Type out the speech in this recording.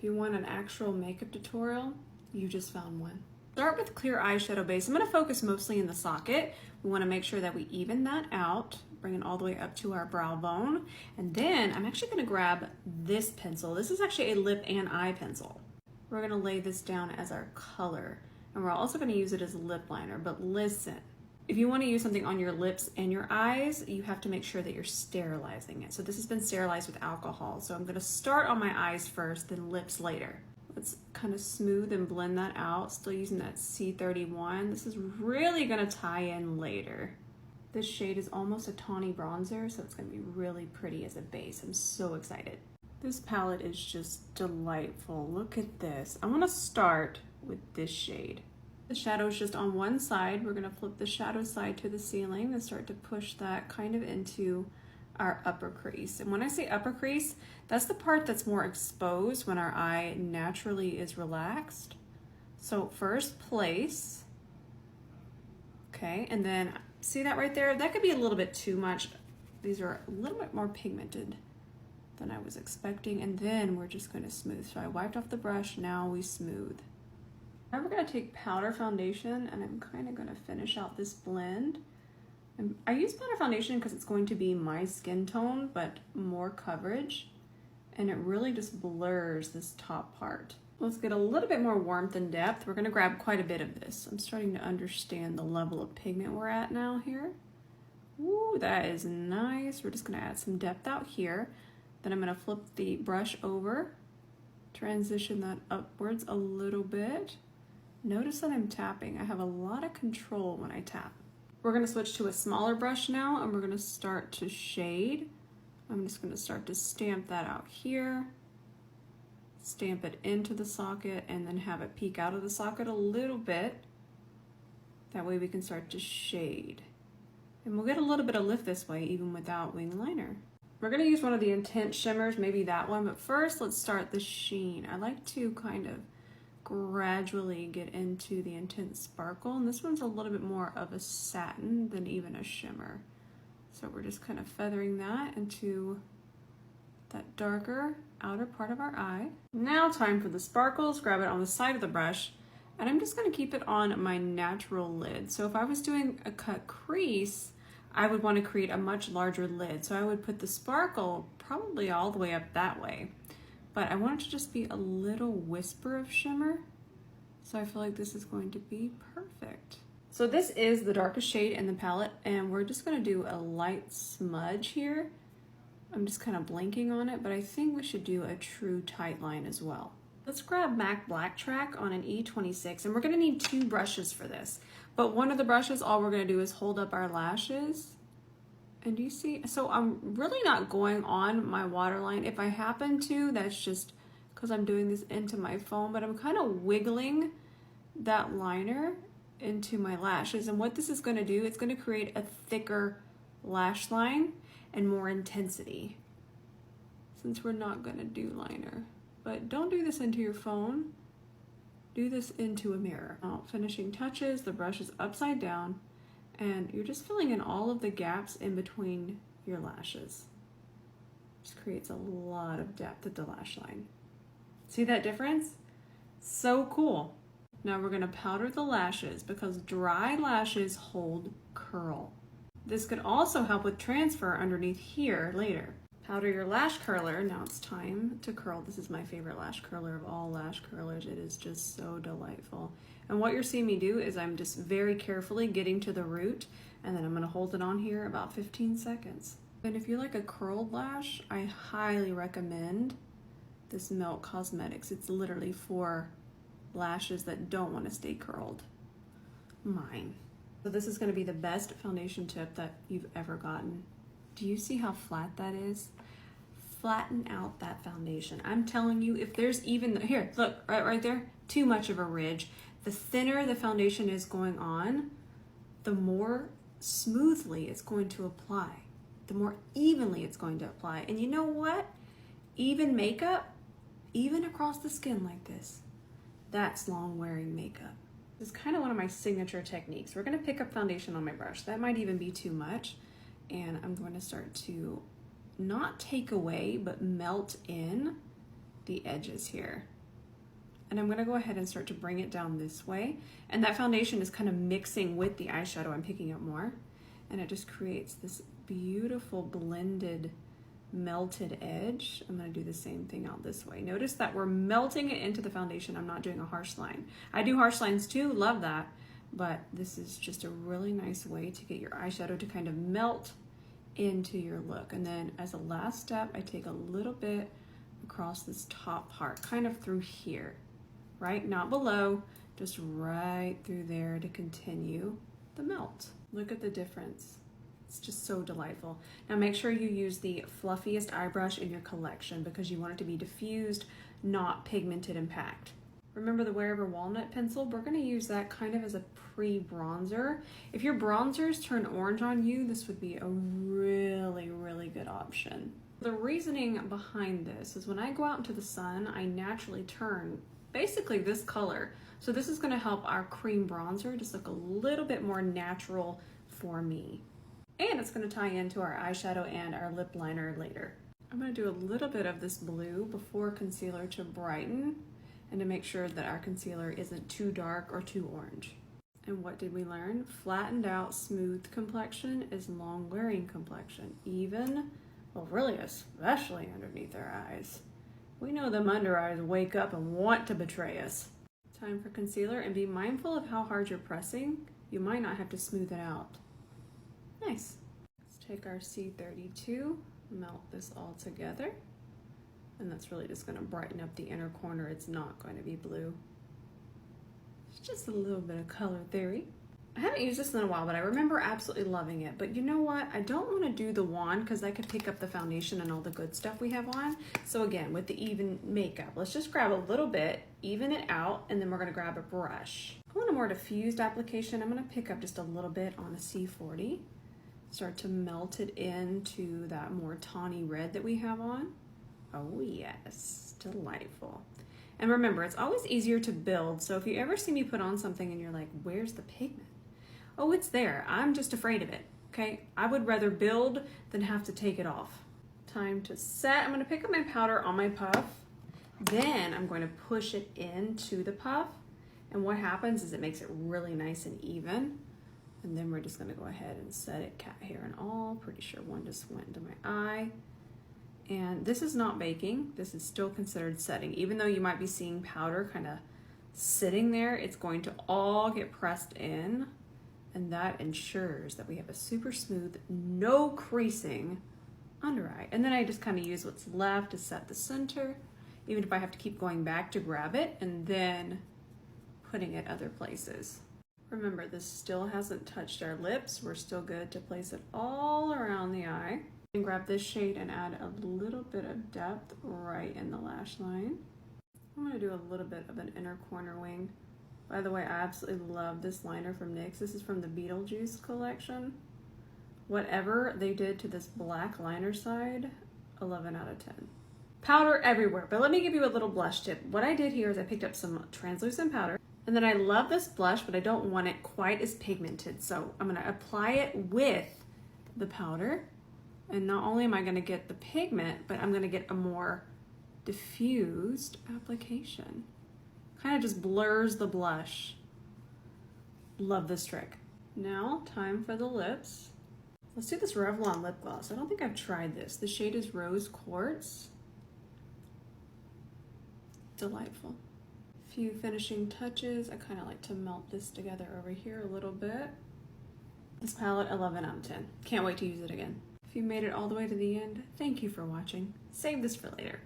If you want an actual makeup tutorial, you just found one. Start with clear eyeshadow base. I'm going to focus mostly in the socket. We want to make sure that we even that out, bring it all the way up to our brow bone. And then I'm actually going to grab this pencil. This is actually a lip and eye pencil. We're going to lay this down as our color. And we're also going to use it as a lip liner. But listen, if you want to use something on your lips and your eyes, you have to make sure that you're sterilizing it. So this has been sterilized with alcohol. So I'm going to start on my eyes first, then lips later. Let's kind of smooth and blend that out. Still using that 𝗕𝗘𝗧𝗬. This is really going to tie in later. This shade is almost a tawny bronzer, so it's going to be really pretty as a base. I'm so excited. This palette is just delightful. Look at this. I want to start with this shade. The shadow is just on one side. We're going to flip the shadow side to the ceiling and start to push that kind of into our upper crease. And when I say upper crease, that's the part that's more exposed when our eye naturally is relaxed. So first place, okay, and then see that right there? That could be a little bit too much. These are a little bit more pigmented than I was expecting. And then we're just going to smooth. So I wiped off the brush, now we smooth. Now we're going to take powder foundation and I'm kind of going to finish out this blend. And I use powder foundation because it's going to be my skin tone, but more coverage. And it really just blurs this top part. Let's get a little bit more warmth and depth. We're going to grab quite a bit of this. I'm starting to understand the level of pigment we're at now here. Ooh, that is nice. We're just going to add some depth out here. Then I'm going to flip the brush over, transition that upwards a little bit. Notice that I'm tapping. I have a lot of control when I tap. We're going to switch to a smaller brush now and we're going to start to shade. I'm just going to start to stamp that out here, stamp it into the socket, and then have it peek out of the socket a little bit. That way we can start to shade. And we'll get a little bit of lift this way even without wing liner. We're going to use one of the intense shimmers, maybe that one, but first let's start the sheen. I like to kind of gradually get into the intense sparkle, and this one's a little bit more of a satin than even a shimmer. So we're just kind of feathering that into that darker outer part of our eye. Now time for the sparkles. Grab it on the side of the brush, and I'm just going to keep it on my natural lid. So if I was doing a cut crease, I would want to create a much larger lid. So I would put the sparkle probably all the way up that way. But I want it to just be a little whisper of shimmer. So I feel like this is going to be perfect. So this is the darkest shade in the palette, and we're just going to do a light smudge here. I'm just kind of blinking on it, but I think we should do a true tight line as well. Let's grab MAC Black Track on an E26, and we're going to need two brushes for this. But one of the brushes, all we're going to do is hold up our lashes. And do you see? So I'm really not going on my waterline. If I happen to, that's just because I'm doing this into my phone, but I'm kind of wiggling that liner into my lashes. And what this is going to do, it's going to create a thicker lash line and more intensity, since we're not going to do liner. But don't do this into your phone. Do this into a mirror. Now, finishing touches, the brush is upside down, and you're just filling in all of the gaps in between your lashes. Just creates a lot of depth at the lash line. See that difference? So cool. Now we're going to powder the lashes because dry lashes hold curl. This could also help with transfer underneath here later. Powder your lash curler. Now it's time to curl. This is my favorite lash curler of all lash curlers. It is just so delightful. And what you're seeing me do is I'm just very carefully getting to the root, and then I'm going to hold it on here about 15 seconds. And if you like a curled lash, I highly recommend this Milk Cosmetics. It's literally for lashes that don't want to stay curled. Mine. So this is going to be the best foundation tip that you've ever gotten. Do you see how flat that is? Flatten out that foundation. I'm telling you, if there's even, here, look, right there, too much of a ridge. The thinner the foundation is going on, the more smoothly it's going to apply. The more evenly it's going to apply. And you know what? Even makeup, even across the skin like this, that's long wearing makeup. This is kind of one of my signature techniques. We're going to pick up foundation on my brush. That might even be too much. And I'm going to start to not take away, but melt in the edges here. And I'm gonna go ahead and start to bring it down this way. And that foundation is kind of mixing with the eyeshadow. I'm picking up more. And it just creates this beautiful blended melted edge. I'm gonna do the same thing out this way. Notice that we're melting it into the foundation. I'm not doing a harsh line. I do harsh lines too, love that. But this is just a really nice way to get your eyeshadow to kind of melt into your look. And then as a last step, I take a little bit across this top part, kind of through here, right? Not below, just right through there to continue the melt. Look at the difference. It's just so delightful. Now make sure you use the fluffiest eye brush in your collection because you want it to be diffused, not pigmented and packed. Remember the Wearable Walnut pencil? We're gonna use that kind of as a pre-bronzer. If your bronzers turn orange on you, this would be a really, really good option. The reasoning behind this is when I go out into the sun, I naturally turn basically this color. So this is gonna help our cream bronzer just look a little bit more natural for me. And it's gonna tie into our eyeshadow and our lip liner later. I'm gonna do a little bit of this blue before concealer to brighten and to make sure that our concealer isn't too dark or too orange. And what did we learn? Flattened out, smooth complexion is long wearing complexion, even, well really especially underneath our eyes. We know them under eyes wake up and want to betray us. Time for concealer, and be mindful of how hard you're pressing. You might not have to smooth it out. Nice. Let's take our 𝗕𝗘𝗧𝗬, melt this all together. And that's really just gonna brighten up the inner corner. It's not going to be blue. It's just a little bit of color theory. I haven't used this in a while, but I remember absolutely loving it. But you know what? I don't wanna do the wand because I could pick up the foundation and all the good stuff we have on. So again, with the even makeup, let's just grab a little bit, even it out, and then we're gonna grab a brush. I want a more diffused application. I'm gonna pick up just a little bit on a C40. Start to melt it into that more tawny red that we have on. Oh yes, delightful. And remember, it's always easier to build. So if you ever see me put on something and you're like, where's the pigment? Oh, it's there. I'm just afraid of it, okay? I would rather build than have to take it off. Time to set. I'm gonna pick up my powder on my puff. Then I'm going to push it into the puff. And what happens is it makes it really nice and even. And then we're just gonna go ahead and set it, cat hair and all. Pretty sure one just went into my eye. And this is not baking, this is still considered setting. Even though you might be seeing powder kind of sitting there, it's going to all get pressed in, and that ensures that we have a super smooth, no creasing under eye. And then I just kind of use what's left to set the center, even if I have to keep going back to grab it and then putting it other places. Remember, this still hasn't touched our lips. We're still good to place it all around the eye. And grab this shade and add a little bit of depth right in the lash line. I'm gonna do a little bit of an inner corner wing. By the way, I absolutely love this liner from NYX. This is from the Beetlejuice collection. Whatever they did to this black liner side, 11 out of 10. Powder everywhere, but let me give you a little blush tip. What I did here is I picked up some translucent powder, and then I love this blush, but I don't want it quite as pigmented. So I'm gonna apply it with the powder. And not only am I gonna get the pigment, but I'm gonna get a more diffused application. Kind of just blurs the blush. Love this trick. Now, time for the lips. Let's do this Revlon lip gloss. I don't think I've tried this. The shade is Rose Quartz. Delightful. Few finishing touches. I kind of like to melt this together over here a little bit. This palette, 11 out of 10. Can't wait to use it again. If you made it all the way to the end, thank you for watching. Save this for later.